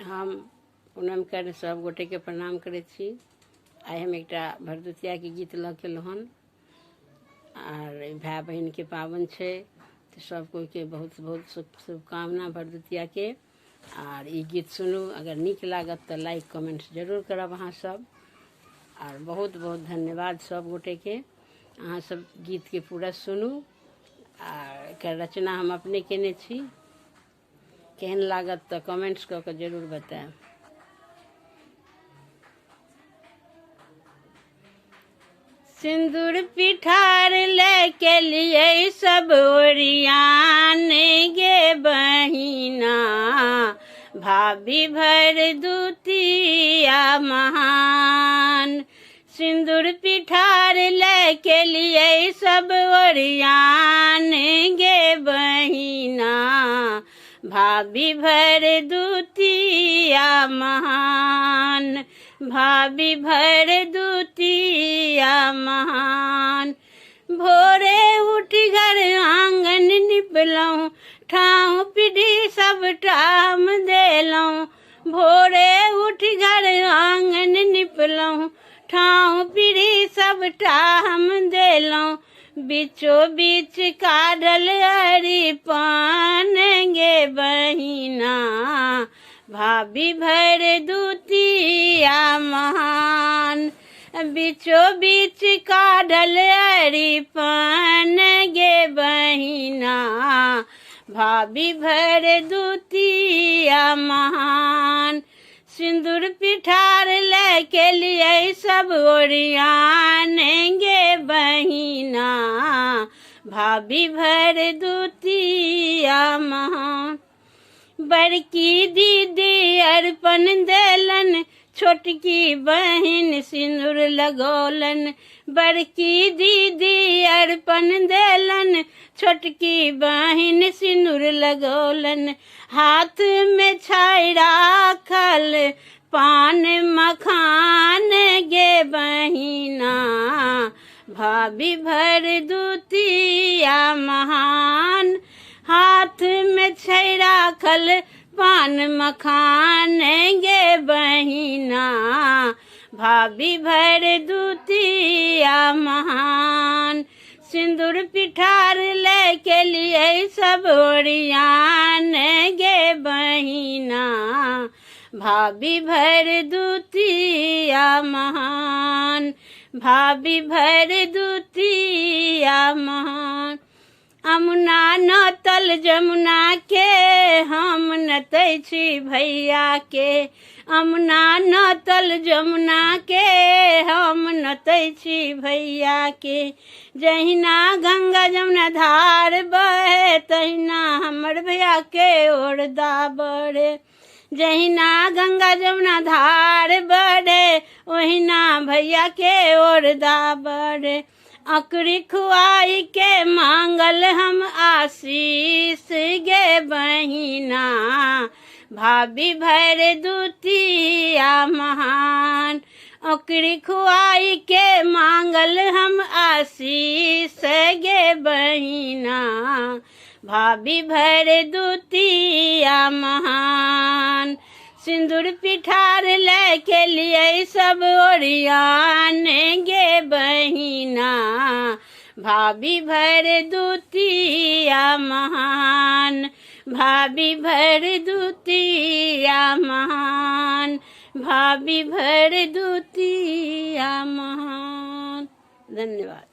हम पूनम कर सब गोटे के प्रणाम करे छी। आइ हम एक भरदुतिया के गीत लऽ के हन और भाई बहन के पावन छे, तो सब कोई के बहुत बहुत शुभकामना भरदुतिया के। और ये गीत सुनू, अगर निक लागत तो लाइक कमेंट जरूर करब अहाँ सब। और बहुत बहुत धन्यवाद सब गोटे के। अहाँ सब गीत के पूरा सुनू और एकर रचना हम अपने केने छी। केहन लागत तो कमेंट्स कऽ के जरूर बताएब। सिंदूर पिठार लेके लिए सब ओरियान गे बहिना, भाभी भरदुतिया महान। सिंदूर पिठार लेके लिए सब ओरियान गे बहिना, भाभी भरदुतिया महान। भाभी भरदुतिया महान। भोरे उठी घर आंगन निपलऊं, ठाव पीढ़ी सब टाम देलऊं। भोरे उठी घर आंगन निपलऊं, ठाव पीढ़ी सब टाम देलऊं। बीचो बीच काढ़ल अरी पान गे बहिना, भाभी भरदुतिया महान। बीचो बीच काढ़ल अरी पान गे बहिना, भाभी भरदुतिया महान। सिंदूर पिठार लेके लिए सब ओरियान गे बहिना, भाभी भरदुतिया महान। बड़की दीदी अर्पण देलन, छोटकी बहन सिंदूर लगौलन। बड़की दीदी अर्पण देलन, छोटकी बहन सिंदूर लगौलन। हाथ में छाई राखल पान मखान गे बहिना, भाभी भरदुतिया महान। हाथ में छाई राखल पान मखान गे बहिना, भाभी भरदुतिया महान। सिंदूर पिठार लेके लिए सब ओरियान गे बहिना, भाभी भरदुतिया महान। भाभी भरदुतिया महान। अमुना नतल जमुना के हम नतै छी भैया के। अमुना नतल जमुना के हम नतै छी भैया के। जहिना गंगा जमुना धार बहे, तहिना हमर भैया के ओरदा बढ़े। जहिना गंगा जमुना धार बढ़े, ओहिना भैया के ओरदा बढ़े। अकरी खुआई के मांगल हम आशीष गे बहिना, भाभी भरदुतिया महान। अकरी खुआई के मांगल हम आशीष गे बहिना, भाभी भरदुतिया महान। सिंदूर पिठार लेके लिए सब ओरियान गे बहिना, भाभी भरदुतिया महान। भाभी भरदुतिया महान। भाभी भरदुतिया महान। धन्यवाद।